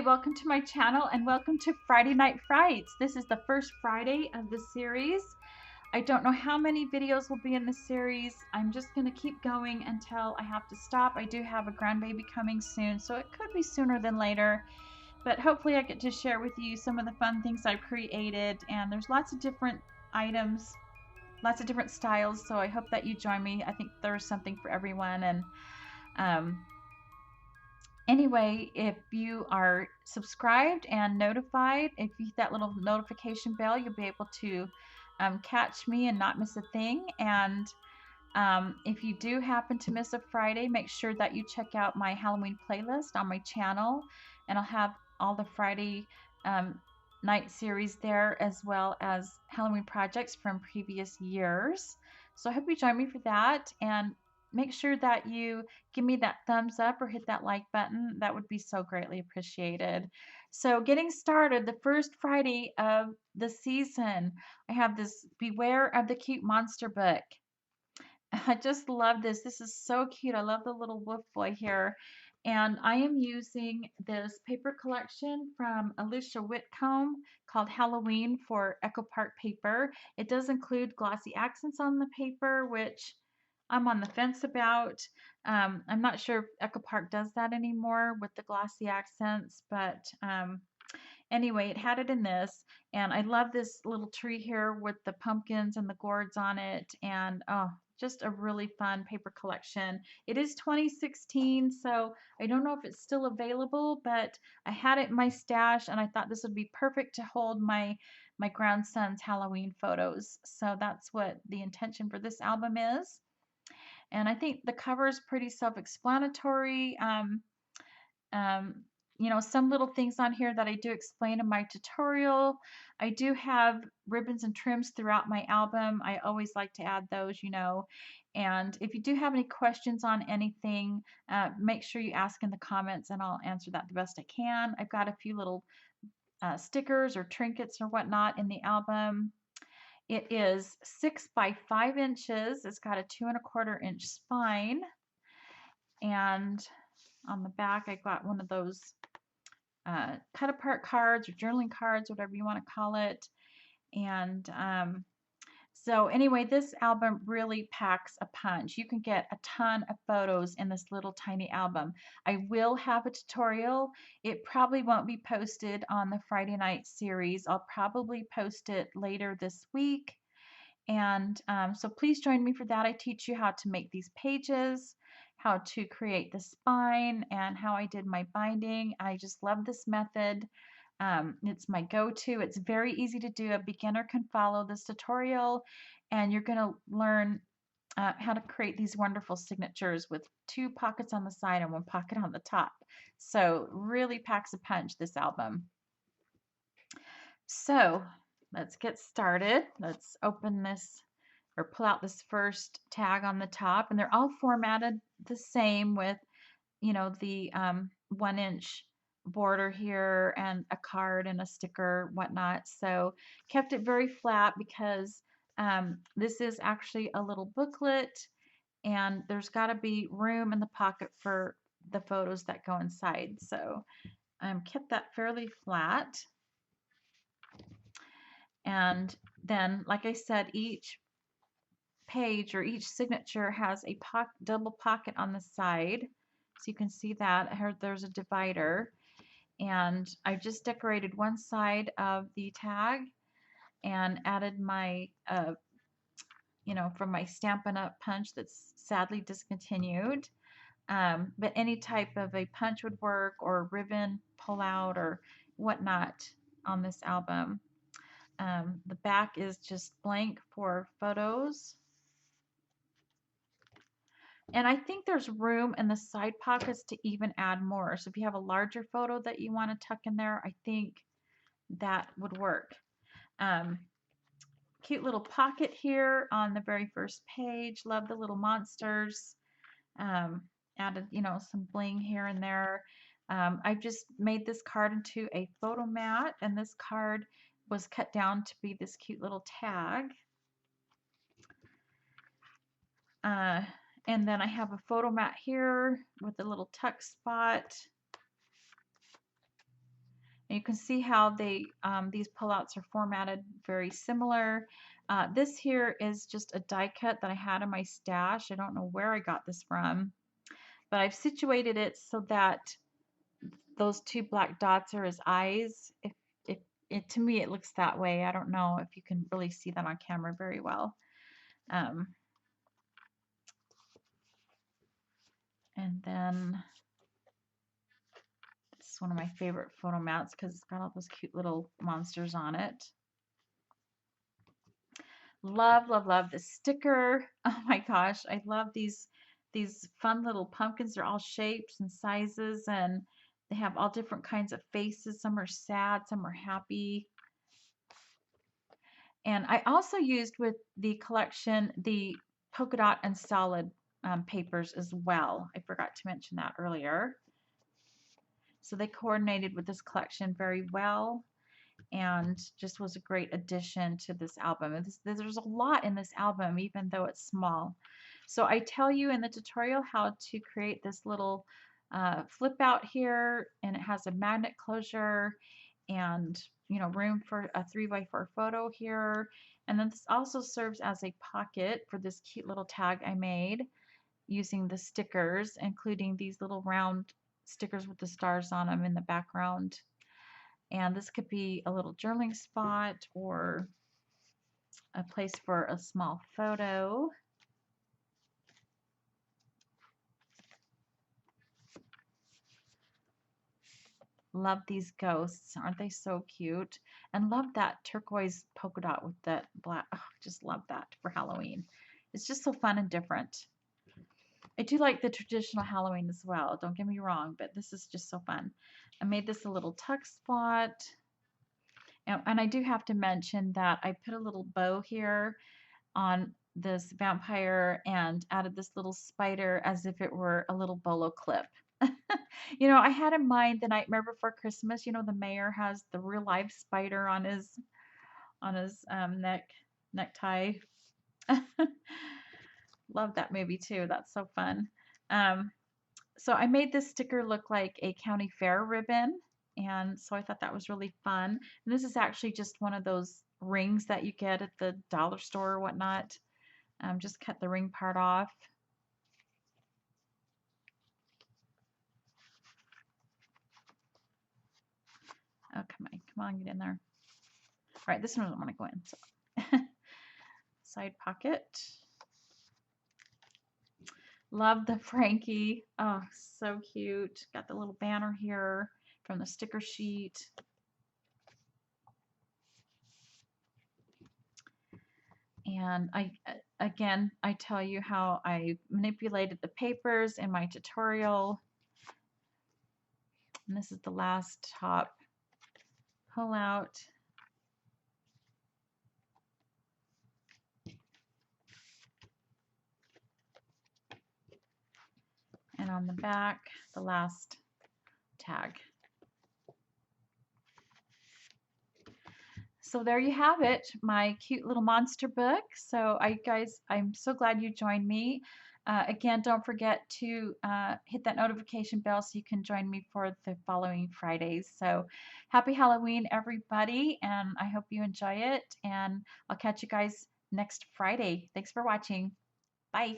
welcome to my channel and welcome to Friday Night Frights. This is the first Friday of the series. I don't know how many videos will be in the series. I'm just going to keep going until I have to stop. I do have a grandbaby coming soon, so it could be sooner than later. But hopefully I get to share with you some of the fun things I've created. And there's lots of different items, lots of different styles, so I hope that you join me. I think there's something for everyone. And anyway, if you are subscribed and notified, if you hit that little notification bell, you'll be able to catch me and not miss a thing. And if you do happen to miss a Friday, make sure that you check out my Halloween playlist on my channel, and I'll have all the Friday night series there, as well as Halloween projects from previous years. So I hope you join me for that, and make sure that you give me that thumbs up or hit that like button. That would be so greatly appreciated. So getting started, the first Friday of the season, I have this Beware of the Cute Monster book. I just love this. This is so cute. I love the little wolf boy here. And I am using this paper collection from Alicia Whitcomb called Halloween for Echo Park paper. It does include glossy accents on the paper, which I'm on the fence about. I'm not sure if Echo Park does that anymore with the glossy accents, but anyway, it had it in this. And I love this little tree here with the pumpkins and the gourds on it. And oh, just a really fun paper collection. It is 2016, so I don't know if it's still available, but I had it in my stash and I thought this would be perfect to hold my grandson's Halloween photos. So that's what the intention for this album is. And I think the cover is pretty self-explanatory. Um, you know, some little things on here that I do explain in my tutorial. I do have ribbons and trims throughout my album. I always like to add those, you know. And if you do have any questions on anything, make sure you ask in the comments and I'll answer that the best I can. I've got a few little stickers or trinkets or whatnot in the album. It is 6 by 5 inches. It's got a 2¼ inch spine. And on the back, I got one of those cut apart cards or journaling cards, whatever you want to call it. And so anyway, this album really packs a punch. You can get a ton of photos in this little tiny album. I will have a tutorial. It probably won't be posted on the Friday night series. I'll probably post it later this week. And so please join me for that. I teach you how to make these pages, how to create the spine, and how I did my binding. I just love this method. It's my go-to. It's very easy to do. A beginner can follow this tutorial, and you're going to learn how to create these wonderful signatures with 2 pockets on the side and 1 pocket on the top. So really packs a punch, this album. So let's get started. Let's open this or pull out this first tag on the top, and they're all formatted the same with, you know, the 1-inch border here and a card and a sticker, whatnot. So kept it very flat because this is actually a little booklet, and there's got to be room in the pocket for the photos that go inside. So kept that fairly flat. And then, like I said, each page or each signature has a double pocket on the side. So you can see that there's a divider. And I just decorated one side of the tag and added my, you know, from my Stampin' Up! Punch that's sadly discontinued. But any type of a punch would work, or ribbon pull out or whatnot on this album. The back is just blank for photos. And I think there's room in the side pockets to even add more. So if you have a larger photo that you want to tuck in there, I think that would work. Cute little pocket here on the very first page. Love the little monsters. Added, you know, some bling here and there. I've just made this card into a photo mat, and this card was cut down to be this cute little tag. And then I have a photo mat here with a little tuck spot. You can see how these pullouts are formatted very similar. This here is just a die cut that I had in my stash. I don't know where I got this from, but I've situated it so that those two black dots are his eyes. If it, to me, it looks that way. I don't know if you can really see that on camera very well. Um, and then this is one of my favorite photo mats because it's got all those cute little monsters on it. Love, love, love the sticker. Oh my gosh, I love these fun little pumpkins. They're all shapes and sizes, and they have all different kinds of faces. Some are sad, some are happy. And I also used with the collection the polka dot and solid papers as well. I forgot to mention that earlier. So they coordinated with this collection very well and just was a great addition to this album. And there's a lot in this album, even though it's small. So I tell you in the tutorial how to create this little flip out here, and it has a magnet closure and room for a 3x4 photo here. And then this also serves as a pocket for this cute little tag I made using the stickers, including these little round stickers with the stars on them in the background. And this could be a little journaling spot or a place for a small photo. Love these ghosts. Aren't they so cute? And love that turquoise polka dot with that black. Oh, just love that for Halloween. It's just so fun and different. I do like the traditional Halloween as well. Don't get me wrong, but this is just so fun. I made this a little tuck spot. And I do have to mention that I put a little bow here on this vampire and added this little spider as if it were a little bolo clip. I had in mind the Nightmare Before Christmas. The mayor has the real life spider on his necktie. Love that movie too. That's so fun. So I made this sticker look like a county fair ribbon, and so I thought that was really fun. And this is actually just one of those rings that you get at the dollar store or whatnot. Just cut the ring part off. Oh, come on, get in there. All right, this one doesn't want to go in. So. Side pocket. Love the Frankie. Oh, so cute. Got the little banner here from the sticker sheet. And again, I tell you how I manipulated the papers in my tutorial. And this is the last top pull out. And on the back, the last tag. So there you have it, my cute little monster book. So I'm so glad you joined me. Again, don't forget to hit that notification bell so you can join me for the following Fridays. So happy Halloween, everybody, and I hope you enjoy it. And I'll catch you guys next Friday. Thanks for watching. Bye.